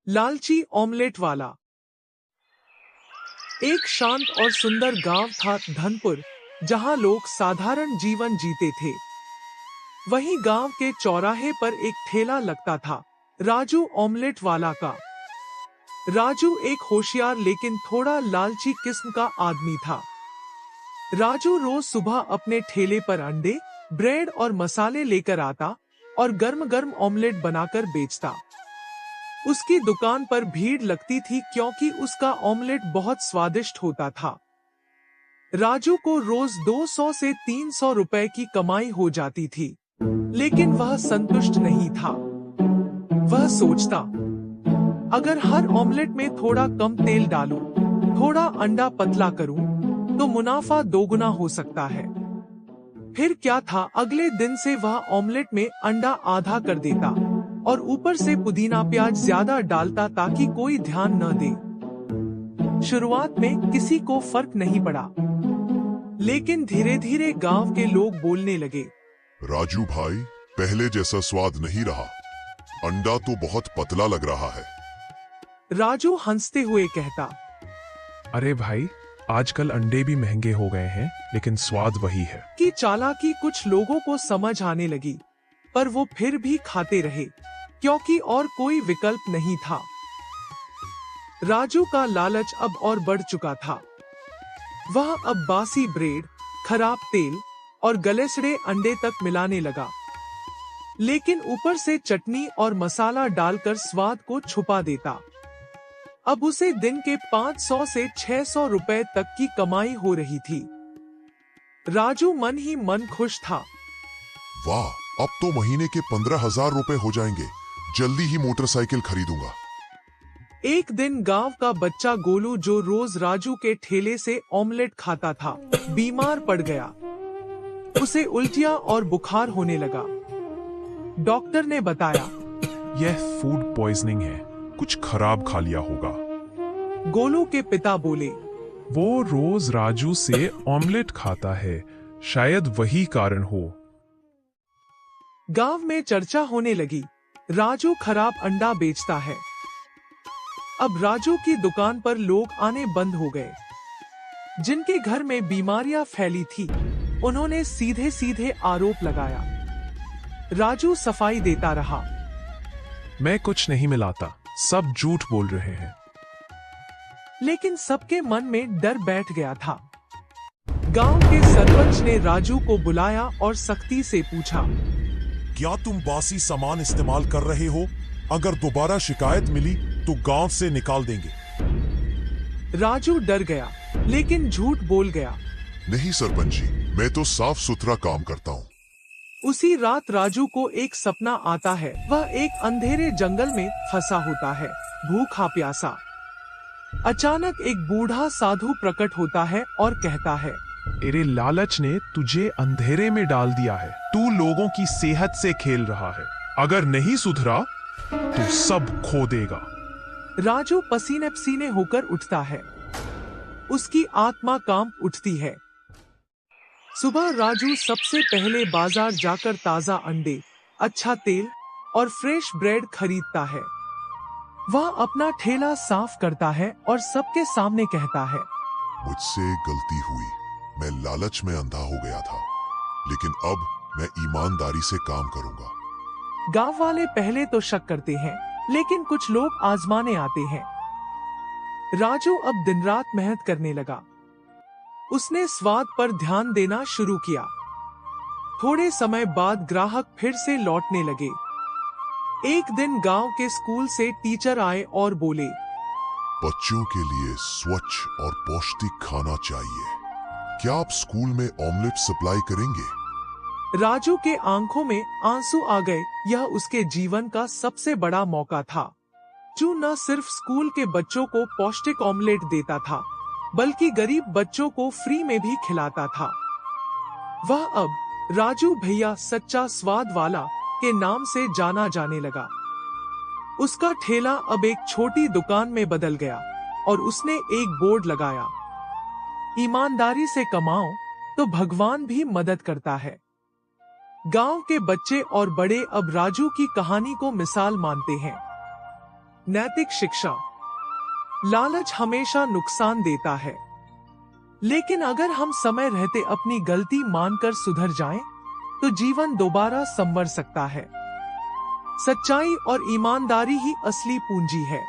लालची ऑमलेट वाला। एक शांत और सुंदर गांव था धनपुर, जहां लोग साधारण जीवन जीते थे। वहीं गांव के चौराहे पर एक ठेला लगता था, राजू ऑमलेट वाला का। राजू एक होशियार लेकिन थोड़ा लालची किस्म का आदमी था। राजू रोज सुबह अपने ठेले पर अंडे, ब्रेड और मसाले लेकर आता और गर्म गर्म ऑमलेट बनाकर बेचता। उसकी दुकान पर भीड़ लगती थी क्योंकि उसका ऑमलेट बहुत स्वादिष्ट होता था। राजू को रोज 200 से 300 रुपए की कमाई हो जाती थी, लेकिन वह संतुष्ट नहीं था। वह सोचता, अगर हर ऑमलेट में थोड़ा कम तेल डालूं, थोड़ा अंडा पतला करूं, तो मुनाफा दोगुना हो सकता है। फिर क्या था, अगले दिन से वह ऑमलेट में अंडा आधा कर देता और ऊपर से पुदीना प्याज ज्यादा डालता ताकि कोई ध्यान न दे। शुरुआत में किसी को फर्क नहीं पड़ा, लेकिन धीरे धीरे गांव के लोग बोलने लगे, राजू भाई, पहले जैसा स्वाद नहीं रहा। अंडा तो बहुत पतला लग रहा है। राजू हंसते हुए कहता, अरे भाई, आजकल अंडे भी महंगे हो गए हैं, लेकिन स्वाद वही है। कि चालाकी कुछ लोगों को समझ आने लगी, पर वो फिर भी खाते रहे क्योंकि और कोई विकल्प नहीं था। राजू का लालच अब और बढ़ चुका था। वह अब बासी ब्रेड, खराब तेल और गले-सड़े अंडे तक मिलाने लगा, लेकिन ऊपर से चटनी और मसाला डालकर स्वाद को छुपा देता। अब उसे दिन के 500 से 600 रुपए तक की कमाई हो रही थी। राजू मन ही मन खुश था। वाह, अब तो महीने के 15,000 रुपए हो जाएंगे। जल्दी ही मोटरसाइकिल खरीदूंगा। एक दिन गांव का बच्चा गोलू, जो रोज राजू के ठेले से ऑमलेट खाता था, बीमार पड़ गया। उसे उल्टियां और बुखार होने लगा। डॉक्टर ने बताया, यह फूड पॉइजनिंग है, कुछ खराब खा लिया होगा। गोलू के पिता बोले, वो रोज राजू से ऑमलेट खाता है, शायद वही कारण हो। गांव में चर्चा होने लगी, राजू खराब अंडा बेचता है। अब राजू की दुकान पर लोग आने बंद हो गए। जिनके घर में बीमारियां फैली थी, उन्होंने सीधे सीधे आरोप लगाया। राजू सफाई देता रहा, मैं कुछ नहीं मिलाता, सब झूठ बोल रहे हैं। लेकिन सबके मन में डर बैठ गया था। गांव के सरपंच ने राजू को बुलाया और सख्ती से पूछा, क्या तुम बासी सामान इस्तेमाल कर रहे हो? अगर दोबारा शिकायत मिली तो गांव से निकाल देंगे। राजू डर गया, लेकिन झूठ बोल गया। नहीं सरपंच जी, मैं तो साफ सुथरा काम करता हूँ। उसी रात राजू को एक सपना आता है। वह एक अंधेरे जंगल में फंसा होता है, भूखा प्यासा। अचानक एक बूढ़ा साधु प्रकट होता है और कहता है, तेरे लालच ने तुझे अंधेरे में डाल दिया है। तू लोगों की सेहत से खेल रहा है। अगर नहीं सुधरा तो सब खो देगा। राजू पसीने पसीने होकर उठता है। उसकी आत्मा कांप उठती है। सुबह राजू सबसे पहले बाजार जाकर ताजा अंडे, अच्छा तेल और फ्रेश ब्रेड खरीदता है। वह अपना ठेला साफ करता है और सबके सामने कहता है, मुझसे गलती हुई। मैं लालच में अंधा हो गया था, लेकिन अब मैं ईमानदारी से काम करूंगा। गांव वाले पहले तो शक करते हैं, लेकिन कुछ लोग आजमाने आते हैं। राजू अब दिन रात मेहनत करने लगा। उसने स्वाद पर ध्यान देना शुरू किया। थोड़े समय बाद ग्राहक फिर से लौटने लगे। एक दिन गांव के स्कूल से टीचर आए और बोले, बच्चों के लिए स्वच्छ और पौष्टिक खाना चाहिए। क्या आप स्कूल में ऑमलेट सप्लाई करेंगे? राजू के आंखों में आंसू आ गए। यह उसके जीवन का सबसे बड़ा मौका था। जो न सिर्फ स्कूल के बच्चों को पौष्टिक ऑमलेट देता था, बल्कि गरीब बच्चों को फ्री में भी खिलाता था। वह अब राजू भैया सच्चा स्वाद वाला के नाम से जाना जाने लगा। उसका ठेला अब एक छोटी दुकान में बदल गया और उसने एक बोर्ड लगाया, ईमानदारी से कमाओ तो भगवान भी मदद करता है। गांव के बच्चे और बड़े अब राजू की कहानी को मिसाल मानते हैं। नैतिक शिक्षा। लालच हमेशा नुकसान देता है, लेकिन अगर हम समय रहते अपनी गलती मानकर सुधर जाएं, तो जीवन दोबारा संवर सकता है। सच्चाई और ईमानदारी ही असली पूंजी है।